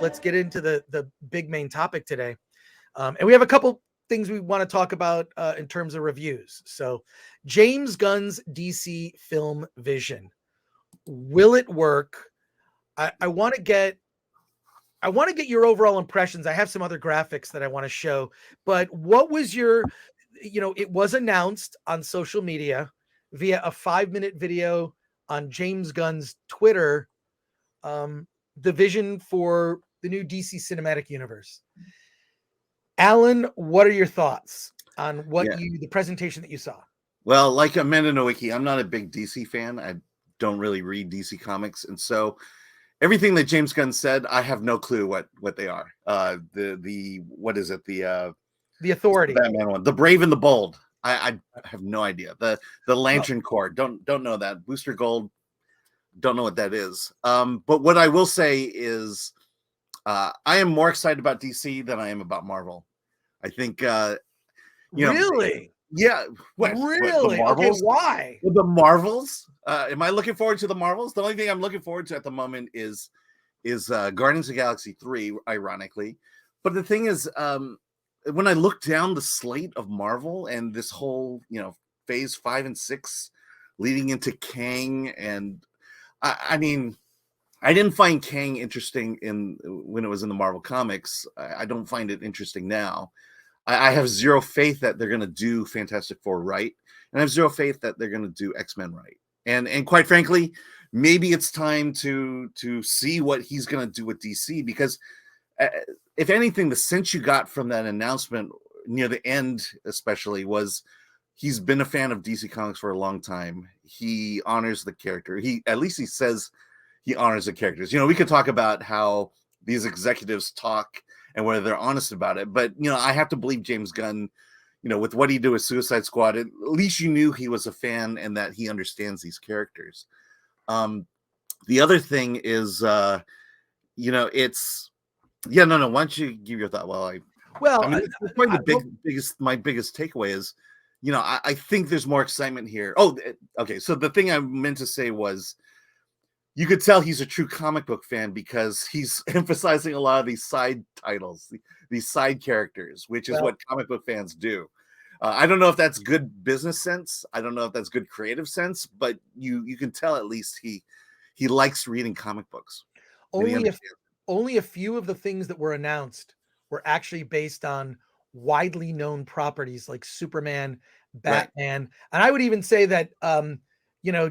let's get into the big main topic today. And we have a couple things we want to talk about in terms of reviews. So James Gunn's DC film vision. Will it work? I want to get your overall impressions. I have some other graphics that I want to show, but what was your, it was announced on social media via a 5-minute video on James Gunn's Twitter, the vision for the new DC cinematic universe. Alan, what are your thoughts on the presentation that you saw? Well, like Amanda Nowicki, I'm not a big DC fan. I don't really read DC comics. And so everything that James Gunn said, I have no clue what they are. What is it? The Authority. The Batman one. The Brave and the Bold. I have no idea. The Lantern Corps. Don't know that. Booster Gold. Don't know what that is. But what I will say is I am more excited about DC than I am about Marvel. I think really? Yeah. Really? Okay, why? The Marvels? Am I looking forward to the Marvels? The only thing I'm looking forward to at the moment is Guardians of the Galaxy 3, ironically. But the thing is, when I look down the slate of Marvel and this whole, phase 5 and 6 leading into Kang, and I mean, I didn't find Kang interesting when it was in the Marvel comics. I don't find it interesting now. I have zero faith that they're going to do Fantastic Four right, and I have zero faith that they're going to do X-Men right. And quite frankly, maybe it's time to see what he's going to do with DC, because if anything, the sense you got from that announcement near the end, especially, was he's been a fan of DC Comics for a long time. He honors the character. At least he says he honors the characters. We could talk about how these executives talk and whether they're honest about it. But, I have to believe James Gunn, with what he did with Suicide Squad, at least you knew he was a fan and that he understands these characters. The other thing is, why don't you give your thought? My biggest takeaway is, I think there's more excitement here. Oh, okay. So the thing I meant to say was, you could tell he's a true comic book fan because he's emphasizing a lot of these side titles, these side characters, which is what comic book fans do. I don't know if that's good business sense. I don't know if that's good creative sense, but you can tell at least he likes reading comic books. Only a few of the things that were announced were actually based on widely known properties like Superman, Batman. Right. And I would even say that,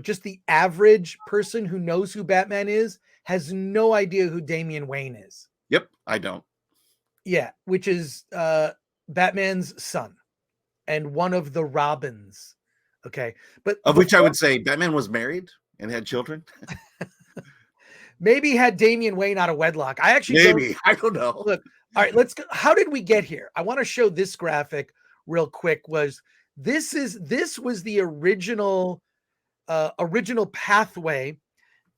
just the average person who knows who Batman is has no idea who Damian Wayne is. Yep, I don't. Yeah, which is Batman's son and one of the Robins. Okay. But which I would say Batman was married and had children. Maybe had Damian Wayne out of wedlock. I don't know. Look, all right, let's go. How did we get here? I want to show this graphic real quick. This was the original pathway,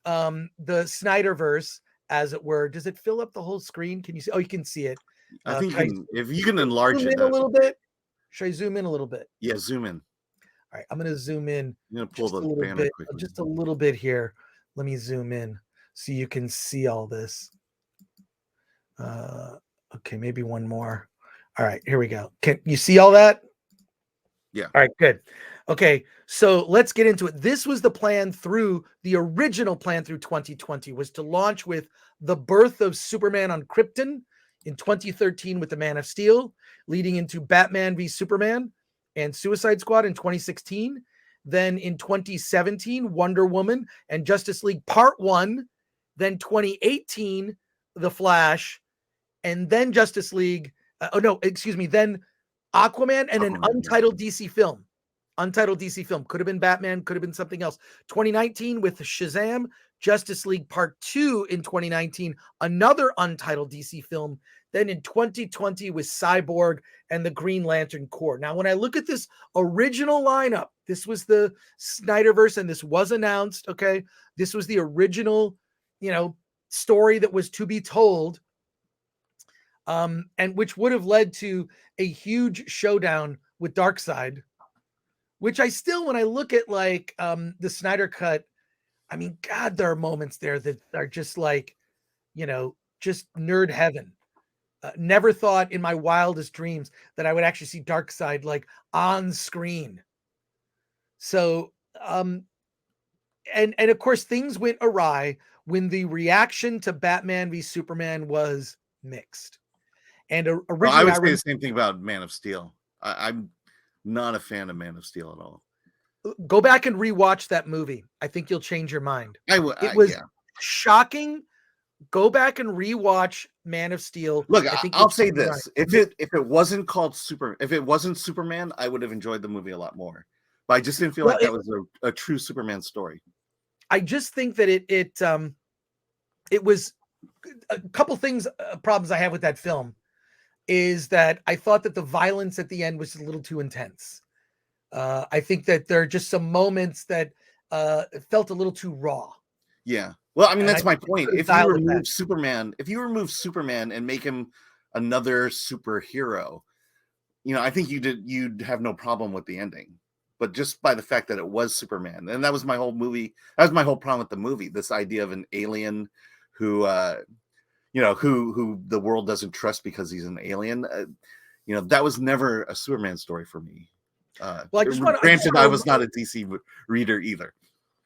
the Snyderverse, as it were. Does it fill up the whole screen? Can you see? Oh, you can see it. I think if you can enlarge it a little bit. Should I zoom in a little bit? Yeah, zoom in. All right, I'm going to zoom in. I'm going to pull the banner quickly. Just a little bit here. Let me zoom in so you can see all this. Okay, maybe one more. All right, here we go. Can you see all that? Yeah. All right, good. Okay, so let's get into it. This was the original plan through 2020 was to launch with the birth of Superman on Krypton in 2013 with the Man of Steel, leading into Batman v Superman and Suicide Squad in 2016. Then in 2017, Wonder Woman and Justice League Part 1. Then 2018, The Flash, and then Justice League. Then Aquaman and an untitled DC film. Untitled DC film. Could have been Batman, could have been something else. 2019 with Shazam, Justice League Part 2 in 2019, another untitled DC film. Then in 2020 with Cyborg and the Green Lantern Corps. Now, when I look at this original lineup, this was the Snyderverse, and this was announced, okay? This was the original, story that was to be told, and which would have led to a huge showdown with Darkseid, which I still, when I look at the Snyder Cut, I mean, God, there are moments there that are just just nerd heaven. Never thought in my wildest dreams that I would actually see Darkseid like on screen. So, and of course things went awry when the reaction to Batman v Superman was mixed. And Well, I originally, would say the same thing about Man of Steel. I'm not a fan of Man of Steel at all. go back and rewatch that movie. I think you'll change your mind. I would. It was Yeah. shocking. Go back and rewatch Man of Steel. Look, I think I'll say this: right. if it wasn't called if it wasn't Superman, I would have enjoyed the movie a lot more. But I just didn't feel like that was a true Superman story. I just think that it was a couple things. Problems I have with that film is that I thought that the violence at the end was a little too intense. I think that there are just some moments that felt a little too raw. Yeah. Well, I mean, And that's I my think point. they If you dialed it remove back. Superman, and make him another superhero, I think you'd have no problem with the ending. But just by the fact that it was Superman, and that was my whole movie. That was my whole problem with the movie. This idea of an alien who who the world doesn't trust because he's an alien. That was never a Superman story for me. Well, I just granted, I was not a DC reader either.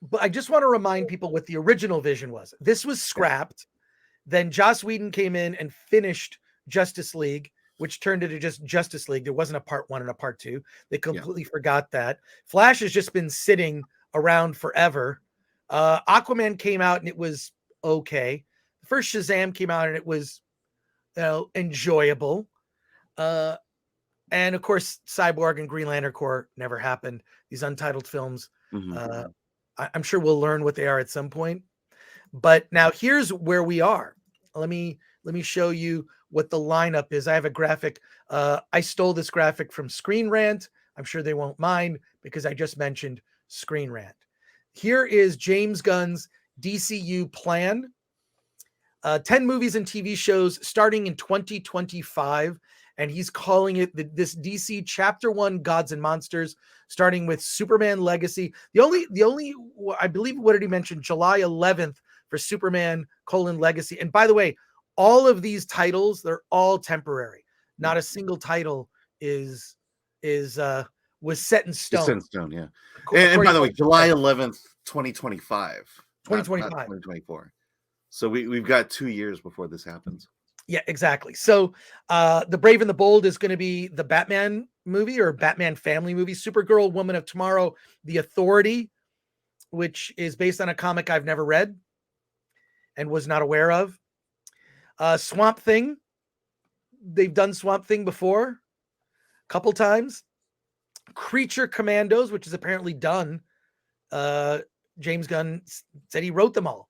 But I just want to remind people what the original vision was. This was scrapped. Then Joss Whedon came in and finished Justice League, which turned into just Justice League. There wasn't a part 1 and a part 2. They completely forgot that. Flash has just been sitting around forever. Aquaman came out and it was okay. The first Shazam came out and it was enjoyable. And of course, Cyborg and Green Lantern Corps never happened. These untitled films. Mm-hmm. I'm sure we'll learn what they are at some point. But now here's where we are. Let me show you what the lineup is. I have a graphic. I stole this graphic from Screen Rant. I'm sure they won't mind because I just mentioned Screen Rant. Here is James Gunn's DCU plan. 10 movies and TV shows starting in 2025. And he's calling it this DC Chapter 1 Gods and Monsters, starting with Superman Legacy. The only I believe, what did he mention? July 11th for Superman Legacy. And by the way, all of these titles, they're all temporary. Not a single title was set in stone. Set in stone, yeah. And by the way, July 11th, 2025. 2025. Not 2024. So we've got 2 years before this happens. Yeah, exactly. So The Brave and the Bold is going to be the Batman movie or Batman family movie. Supergirl, Woman of Tomorrow, The Authority, which is based on a comic I've never read and was not aware of. Swamp Thing. They've done Swamp Thing before a couple times. Creature Commandos, which is apparently done. James Gunn said he wrote them all.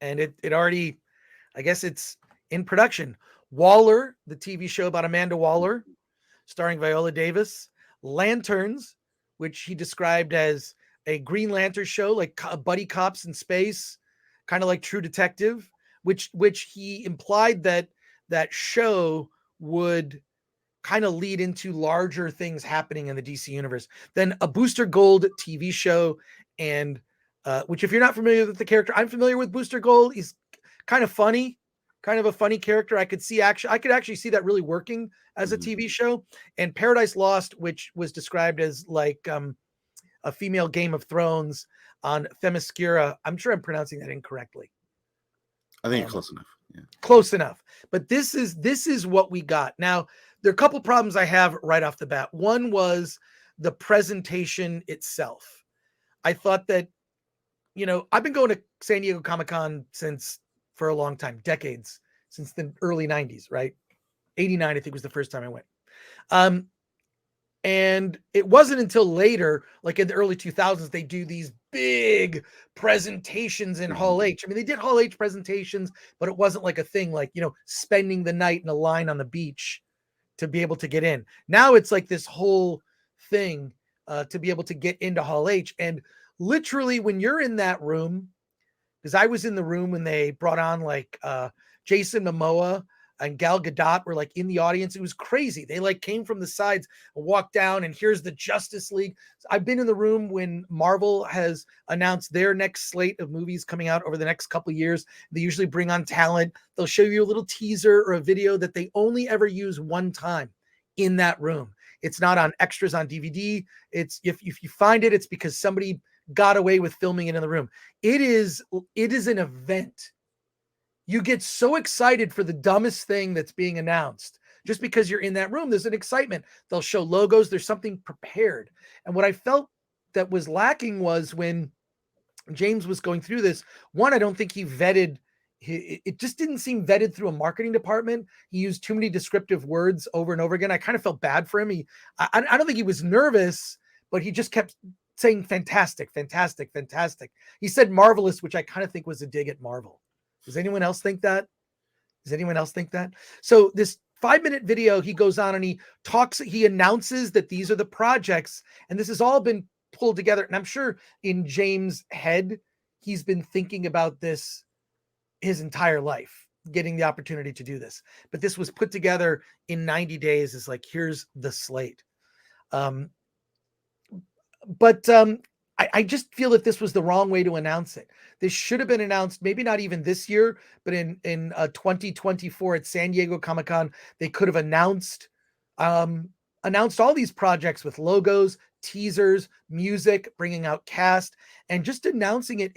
And it already, I guess it's in production. Waller, the TV show about Amanda Waller, starring Viola Davis. Lanterns, which he described as a Green Lantern show, like buddy cops in space, kind of like True Detective, which he implied that show would kind of lead into larger things happening in the DC universe. Then a Booster Gold TV show, and which, if you're not familiar with the character, I'm familiar with Booster Gold. He's kind of funny, kind of a funny character. I could actually see that really working as a TV show. And Paradise Lost, which was described as like a female Game of Thrones on Themyscira. I'm sure I'm pronouncing that incorrectly. I think close enough. Yeah. Close enough. But this is what we got. Now, there are a couple problems I have right off the bat. One was the presentation itself. I thought that, I've been going to San Diego Comic-Con for a long time, decades, since the early 90s, right? 89, I think, was the first time I went. And it wasn't until later, like in the early 2000s, they do these big presentations in Hall H. I mean, they did Hall H presentations, but it wasn't like a thing like, spending the night in a line on the beach to be able to get in. Now it's like this whole thing to be able to get into Hall H. And literally when you're in that room, because I was in the room when they brought on like Jason Momoa and Gal Gadot were like in the audience. It was crazy. They like came from the sides and walked down, and here's the Justice League. I've been in the room when Marvel has announced their next slate of movies coming out over the next couple of years. They usually bring on talent. They'll show you a little teaser or a video that they only ever use one time in that room. It's not on extras on DVD. It's if you find it, it's because somebody got away with filming it in the room. It is an event. You get so excited for the dumbest thing that's being announced just because you're in that room. There's an excitement. They'll show logos. There's something prepared. And what I felt that was lacking was when James was going through this, one, I don't think he vetted. It just didn't seem vetted through a marketing department. He used too many descriptive words over and over again. I kind of felt bad for him. I don't think he was nervous, but he just kept saying fantastic, fantastic, fantastic. He said marvelous, which I kind of think was a dig at Marvel. Does anyone else think that? So this 5-minute video, he goes on and he announces that these are the projects, and this has all been pulled together. And I'm sure in James' head, he's been thinking about this his entire life, getting the opportunity to do this. But this was put together in 90 days. It's like, here's the slate. I just feel that this was the wrong way to announce it. This should have been announced, maybe not even this year, but in 2024 at San Diego Comic-Con, they could have announced all these projects with logos, teasers, music, bringing out cast, and just announcing it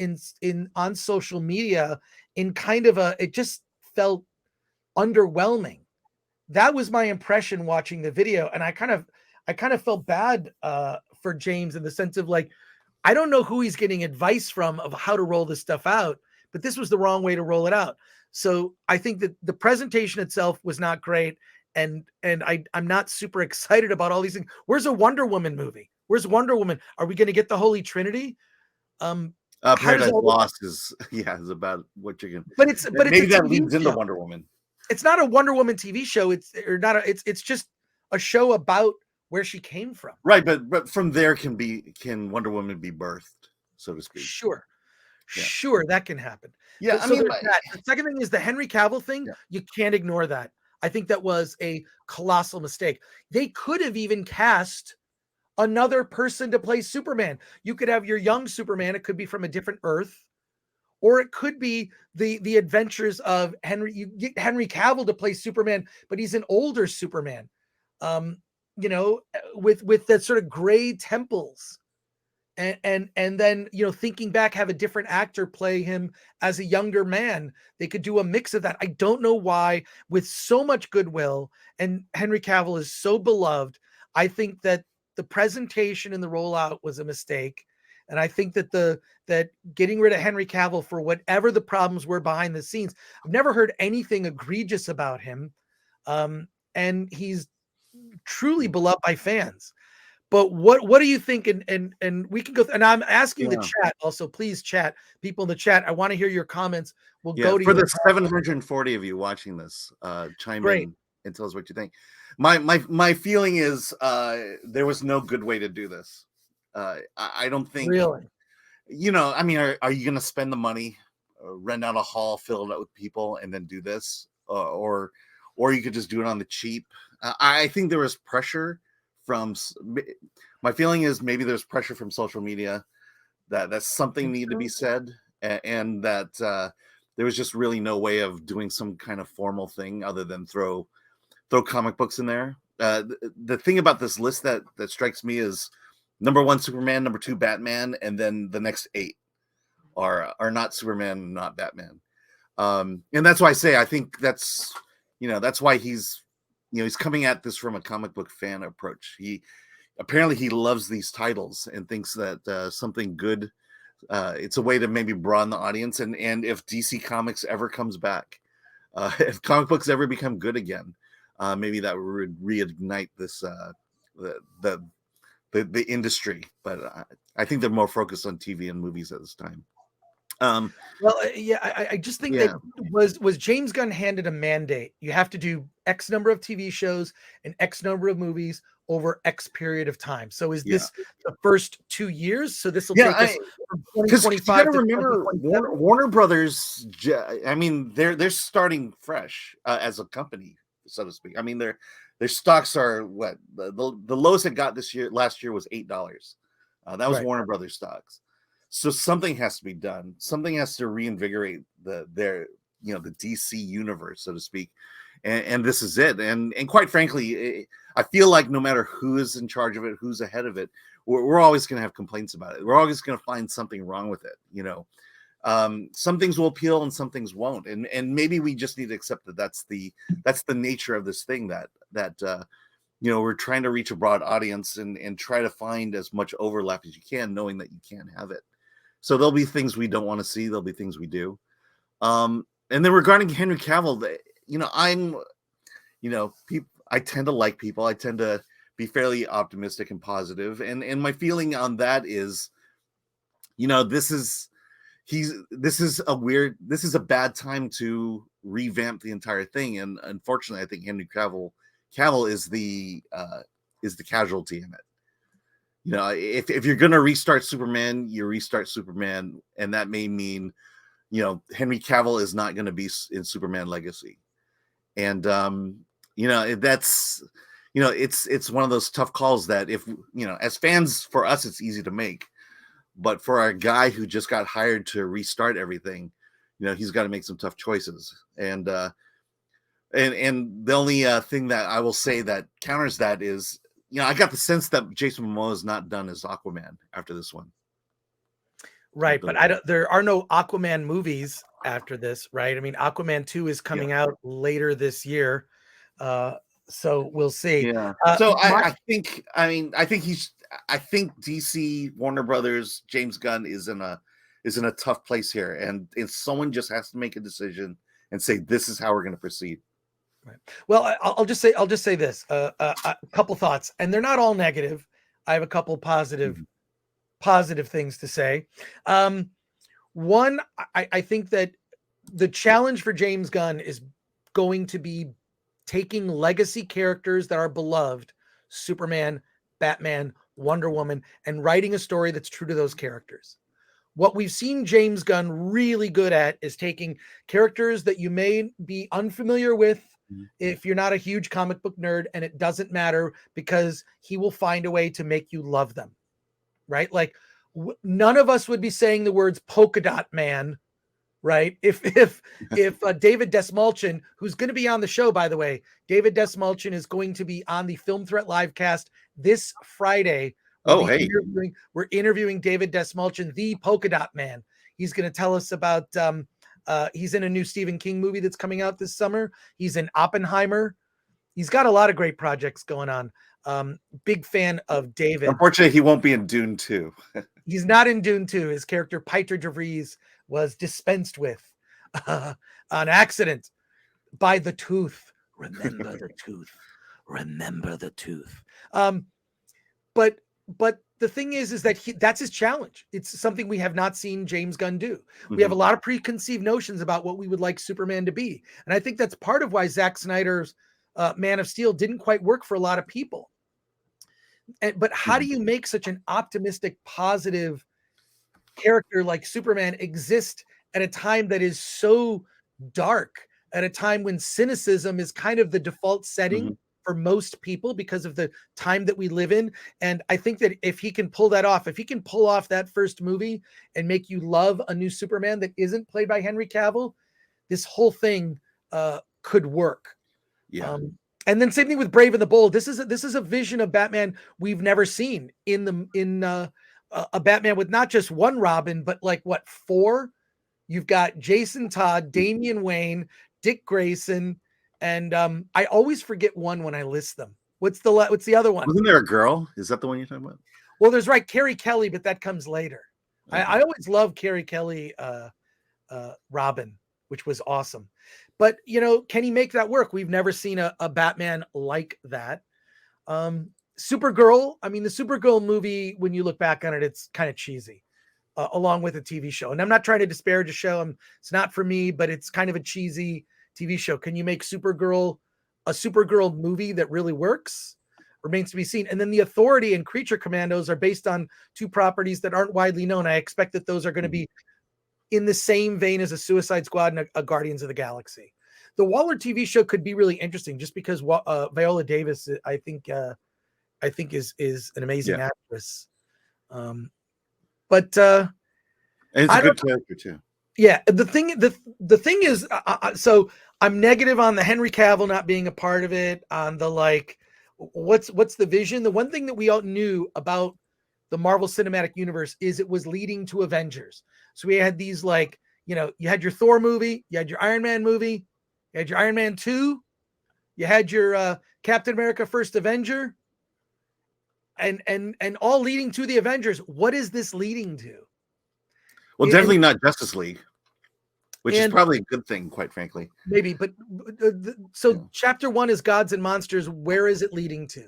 on social media in kind of it just felt underwhelming. That was my impression watching the video, and I kind of felt bad for James in the sense of like, I don't know who he's getting advice from of how to roll this stuff out, but this was the wrong way to roll it out. So I think that the presentation itself was not great. And I'm not super excited about all these things. Where's a Wonder Woman movie? Where's Wonder Woman? Are we going to get the Holy Trinity? Paradise Lost is about what you're going to, but it's maybe that leads show. into Wonder Woman. It's not a Wonder Woman TV show. It's just a show about where she came from. Right. But from there can Wonder Woman be birthed, so to speak? Sure. Yeah. Sure. That can happen. Yeah. So the second thing is the Henry Cavill thing. Yeah. You can't ignore that. I think that was a colossal mistake. They could have even cast another person to play Superman. You could have your young Superman. It could be from a different Earth, or it could be the adventures of Henry. You get Henry Cavill to play Superman, but he's an older Superman, with that sort of gray temples. And then, thinking back, have a different actor play him as a younger man. They could do a mix of that. I don't know why, with so much goodwill, and Henry Cavill is so beloved. I think that the presentation and the rollout was a mistake. And I think that that getting rid of Henry Cavill for whatever the problems were behind the scenes, I've never heard anything egregious about him. And he's truly beloved by fans. But what do you think? And we can go, and I'm asking the chat also, please chat, people in the chat. I want to hear your comments. We'll go to for the 740 of you watching this, chime in and tell us what you think. My feeling is there was no good way to do this. I don't think really. I mean, are you going to spend the money, rent out a hall, fill it up with people, and then do this, or you could just do it on the cheap? I think there was pressure from. My feeling is maybe there's pressure from social media that something needed to be said, and that there was just really no way of doing some kind of formal thing other than throw comic books in there. The thing about this list that strikes me is number 1 Superman, number 2 Batman, and then the next 8 are not Superman, not Batman. And that's why I say I think that's why he's coming at this from a comic book fan approach. He loves these titles and thinks that something good. It's a way to maybe broaden the audience, and if DC Comics ever comes back, if comic books ever become good again, maybe that would reignite this the industry. But I think they're more focused on TV and movies at this time. I just think that was James Gunn handed a mandate. You have to do X number of TV shows and X number of movies over X period of time. So is Yeah. this the first 2 years? So this will Yeah, take us from because you 2025 got to to remember 2027? Warner Brothers. I mean, they're starting fresh as a company, so to speak. I mean, their stocks are what the lowest it got last year was $8. That was Right. Warner Brothers stocks. So something has to be done. Something has to reinvigorate the DC universe, so to speak. And this is it. And quite frankly, I feel like no matter who is in charge of it, who's ahead of it, we're always going to have complaints about it. We're always going to find something wrong with it. Some things will appeal and some things won't. And maybe we just need to accept that that's the nature of this thing, that we're trying to reach a broad audience and try to find as much overlap as you can, knowing that you can't have it. So there'll be things we don't want to see. There'll be things we do. And then regarding Henry Cavill, I tend to like people. I tend to be fairly optimistic and positive. And my feeling on that is, this is a bad time to revamp the entire thing. And unfortunately, I think Henry Cavill is the casualty in it. If you're going to restart Superman, you restart Superman. And that may mean, Henry Cavill is not going to be in Superman Legacy. And, that's, it's one of those tough calls that if, as fans, for us, it's easy to make. But for a guy who just got hired to restart everything, he's got to make some tough choices. And the only thing that I will say that counters that is, I got the sense that Jason Momoa is not done as Aquaman after this one. Right, but there are no Aquaman movies after this, right? I mean, Aquaman 2 is coming out later this year. So we'll see. Yeah. So I think DC, Warner Brothers, James Gunn is in a tough place here, and someone just has to make a decision and say, this is how we're going to proceed. Right. Well, I'll just say this, a couple thoughts, and they're not all negative. I have a couple positive things to say. One, I think that the challenge for James Gunn is going to be taking legacy characters that are beloved, Superman, Batman, Wonder Woman, and writing a story that's true to those characters. What we've seen James Gunn really good at is taking characters that you may be unfamiliar with if you're not a huge comic book nerd, and it doesn't matter because he will find a way to make you love them, right? Like none of us would be saying the words polka dot man, right? If David Desmalchin, who's going to be on the show, by the way, David Desmalchin is going to be on the Film Threat Livecast this Friday. We're interviewing David Desmalchin, the polka dot man. He's going to tell us about, he's in a new Stephen King movie that's coming out this summer. He's in Oppenheimer. He's got a lot of great projects going on. Big fan of David. Unfortunately, he won't be in Dune 2. He's not in Dune 2. His character, Piter de Vries, was dispensed with on accident by the tooth. Remember the tooth. Remember the tooth. But the thing is that that's his challenge. It's something we have not seen James Gunn do. We have a lot of preconceived notions about what we would like Superman to be. And I think that's part of why Zack Snyder's Man of Steel didn't quite work for a lot of people. But how do you make such an optimistic, positive character like Superman exist at a time that is so dark, at a time when cynicism is kind of the default setting for most people because of the time that we live in? And I think that if he can pull that off, if he can pull off that first movie and make you love a new Superman that isn't played by Henry Cavill, this whole thing could work. Yeah. And then same thing with Brave and the Bold. This is a vision of Batman we've never seen in a Batman with not just one Robin, but like what, 4? You've got Jason Todd, Damian Wayne, Dick Grayson, and I always forget one when I list them. What's the other one? Wasn't there a girl? Is that the one you're talking about? Well, there's Carrie Kelly, but that comes later. Okay. I always love Carrie Kelly Robin, which was awesome. But, can he make that work? We've never seen a Batman like that. Supergirl, I mean, the Supergirl movie, when you look back on it, it's kind of cheesy, along with a TV show. And I'm not trying to disparage a show. It's not for me, but it's kind of a cheesy TV show. Can you make a Supergirl movie that really works? remains to be seen. And then the Authority and Creature Commandos are based on two properties that aren't widely known. I expect that those are going to be in the same vein as a Suicide Squad and a Guardians of the Galaxy. The Waller TV show could be really interesting just because Viola Davis, I think is an amazing actress. But and it's a good character too. Yeah, the thing is, so I'm negative on the Henry Cavill not being a part of it. On the like, what's the vision? The one thing that we all knew about the Marvel Cinematic Universe is it was leading to Avengers. So we had these like, you had your Thor movie, you had your Iron Man movie, you had your Iron Man 2, you had your Captain America First Avenger, and all leading to the Avengers. What is this leading to? Well, definitely not Justice League, which is probably a good thing, quite frankly. Maybe, but Chapter 1 is Gods and Monsters. Where is it leading to?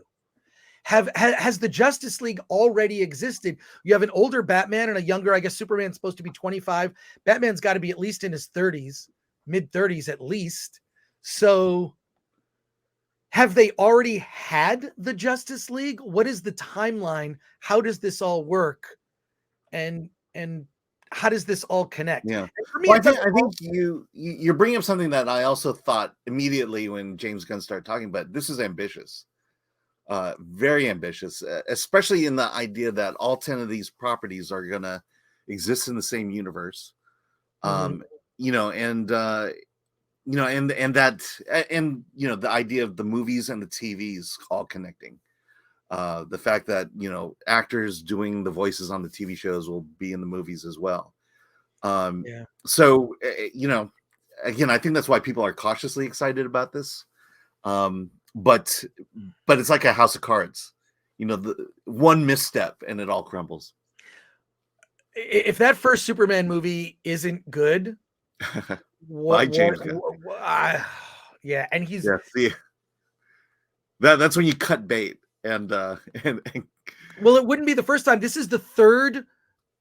Has the Justice League already existed? You have an older Batman and a younger, I guess Superman's supposed to be 25. Batman's got to be at least in his 30s, mid 30s at least. So have they already had the Justice League? What is the timeline? How does this all work? And how does this all connect? Yeah. For me, well, I think you're bringing up something that I also thought immediately when James Gunn started talking about. This is ambitious. Very ambitious, especially in the idea that all 10 of these properties are going to exist in the same universe. And the idea of the movies and the TVs all connecting. The fact that, actors doing the voices on the TV shows will be in the movies as well. So, again, I think that's why people are cautiously excited about this. But it's like a house of cards, the one misstep and it all crumbles. If that first Superman movie isn't good, James Gunn. And he's that's when you cut bait and well, it wouldn't be the first time. This is the third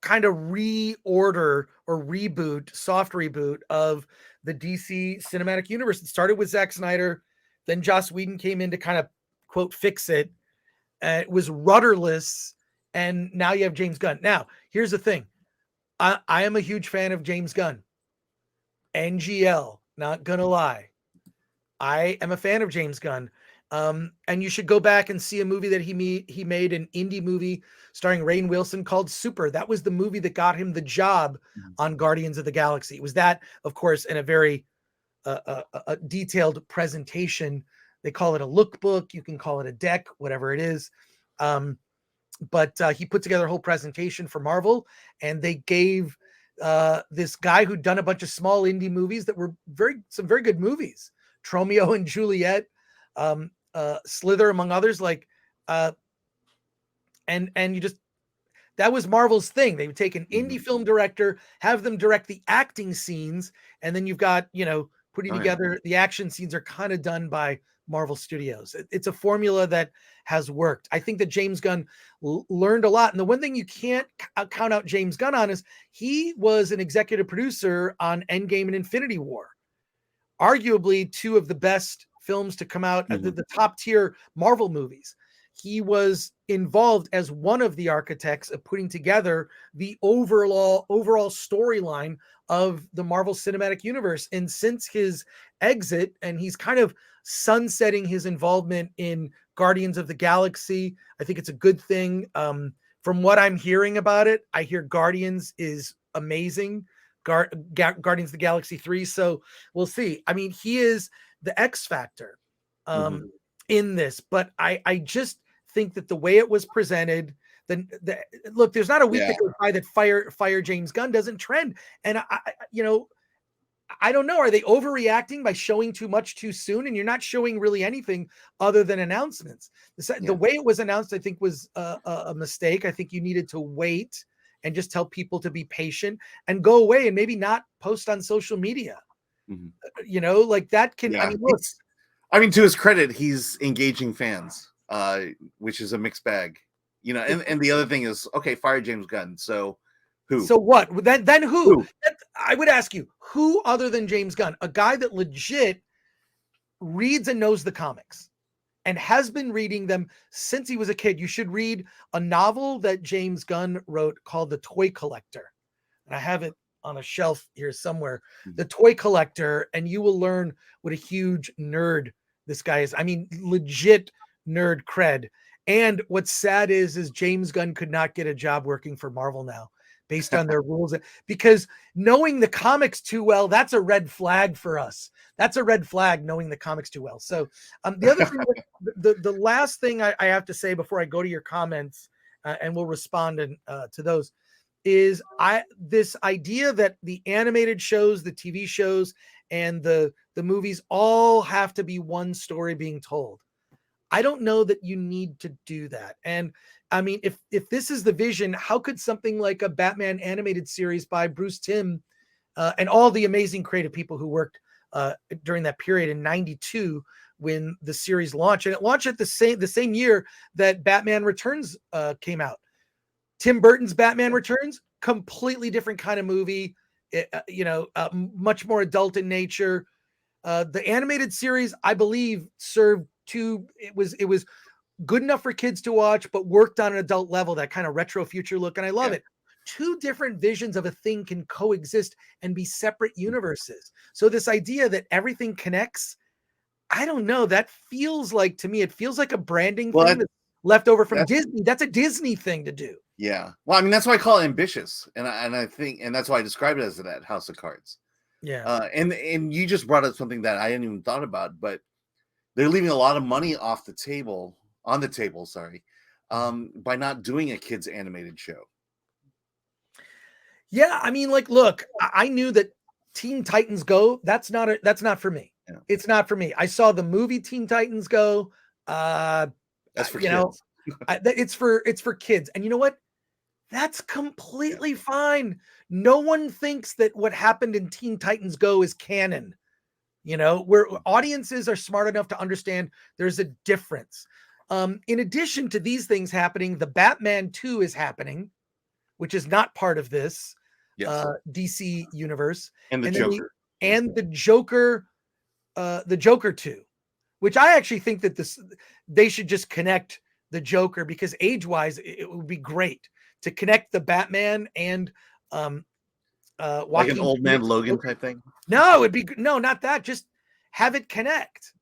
kind of reorder or reboot, soft reboot of the DC Cinematic Universe. It started with Zack Snyder. Then Joss Whedon came in to kind of, quote, fix it. It was rudderless. And now you have James Gunn. Now, here's the thing. I am a huge fan of James Gunn. NGL, not gonna lie. I am a fan of James Gunn. And you should go back and see a movie that he made, an indie movie starring Rainn Wilson called Super. That was the movie that got him the job on Guardians of the Galaxy. It was that, of course, in a very a detailed presentation. They call it a lookbook. You can call it a deck, whatever it is. But he put together a whole presentation for Marvel, and they gave this guy who'd done a bunch of small indie movies that were some very good movies, Tromeo and Juliet, Slither, among others. That was Marvel's thing. They would take an indie film director, have them direct the acting scenes, and then you've got, putting together the action scenes are kind of done by Marvel Studios. It's a formula that has worked. I think that James Gunn learned a lot. And the one thing you can't count out James Gunn on is he was an executive producer on Endgame and Infinity War, arguably two of the best films to come out, the top tier Marvel movies. He was involved as one of the architects of putting together the overall storyline of the Marvel Cinematic Universe. And since his exit, and he's kind of sunsetting his involvement in Guardians of the Galaxy, I think it's a good thing. From what I'm hearing about it, I hear Guardians is amazing. Guardians of the Galaxy 3. So we'll see. I mean, he is the X factor in this, but I just think that the way it was presented, look, there's not a week that goes by that fire James Gunn doesn't trend. And I don't know. Are they overreacting by showing too much too soon? And you're not showing really anything other than announcements. The way it was announced, I think, was a mistake. I think you needed to wait and just tell people to be patient and go away and maybe not post on social media. Like that can. Yeah. To his credit, he's engaging fans, which is a mixed bag. And the other thing is, okay, fire James Gunn. So who? So what? Then who? I would ask you, who other than James Gunn, a guy that legit reads and knows the comics and has been reading them since he was a kid. You should read a novel that James Gunn wrote called The Toy Collector. And I have it on a shelf here somewhere. The Toy Collector, and you will learn what a huge nerd this guy is. I mean, legit nerd cred. And what's sad is James Gunn could not get a job working for Marvel now based on their rules, because knowing the comics too well, that's a red flag for us. That's a red flag, knowing the comics too well. So the other thing, the last thing I have to say before I go to your comments, and we'll respond to those, is this idea that the animated shows, the TV shows, and the movies all have to be one story being told. I don't know that you need to do that. And I mean, if this is the vision, how could something like a Batman animated series by Bruce Timm and all the amazing creative people who worked during that period in '92 when the series launched, and it launched at the same year that Batman Returns came out. Tim Burton's Batman Returns, completely different kind of movie, much more adult in nature. The animated series, I believe, served it was good enough for kids to watch, but worked on an adult level, that kind of retro future look. And I love it. Two different visions of a thing can coexist and be separate universes. So this idea that everything connects, I don't know. That feels like, to me, it feels like a branding thing that's left over from Disney. That's a Disney thing to do. Yeah. Well, I mean, that's why I call it ambitious. And I think, and that's why I describe it as that House of Cards. Yeah. And you just brought up something that I hadn't even thought about, but they're leaving a lot of money on the table, by not doing a kids animated show. Yeah, I mean, like, look, I knew that Teen Titans Go, that's not for me. Yeah. It's not for me. I saw the movie Teen Titans Go. That's for kids. It's for kids. And you know what? That's completely fine. No one thinks that what happened in Teen Titans Go is canon. Where audiences are smart enough to understand there's a difference. In addition to these things happening, the Batman 2 is happening, which is not part of this DC universe. And the Joker. The Joker 2, which I actually think that they should just connect the Joker, because age-wise, it would be great to connect the Batman and like an old man Logan type thing. No, not that. Just have it connect.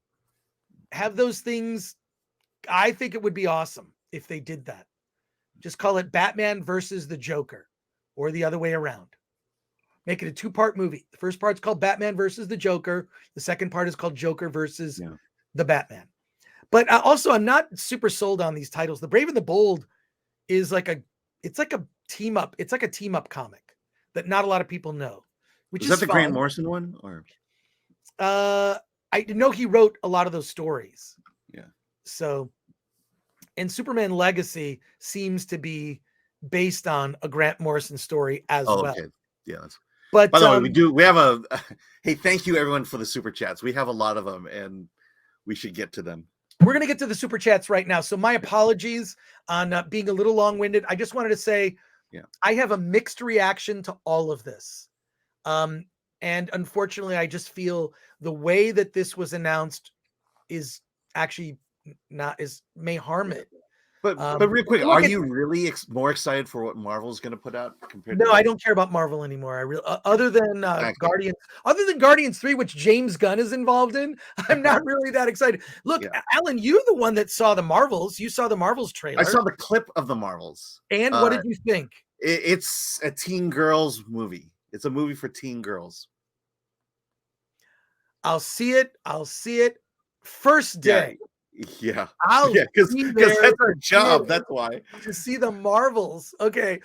Have those things. I think it would be awesome if they did that. Just call it Batman versus the Joker, or the other way around. Make it a 2-part movie. The first part's called Batman versus the Joker. The second part is called Joker versus the Batman. But also, I'm not super sold on these titles. The Brave and the Bold is like a team up. It's like a team up comic that not a lot of people know. Which is that the fun. Grant Morrison one, or? I know he wrote a lot of those stories. Yeah. So, and Superman Legacy seems to be based on a Grant Morrison story as well. Okay. Yeah. But by the way, we have hey, thank you everyone for the super chats. We have a lot of them, and we should get to them. We're going to get to the super chats right now. So my apologies on being a little long-winded. I just wanted to say, I have a mixed reaction to all of this. And unfortunately, I just feel the way that this was announced is actually may harm it. But real quick, are you really more excited for what Marvel's going to put out compared to? No, I don't care about Marvel anymore. I really, other than Guardians 3, which James Gunn is involved in, I'm not really that excited. Look, Alan, you're the one that saw the Marvels. You saw the Marvels trailer. I saw the clip of the Marvels. And what did you think? It's a teen girls movie. It's a movie for teen girls. I'll see it first day. Yeah, because that's our job. That's why. To see the Marvels. Okay.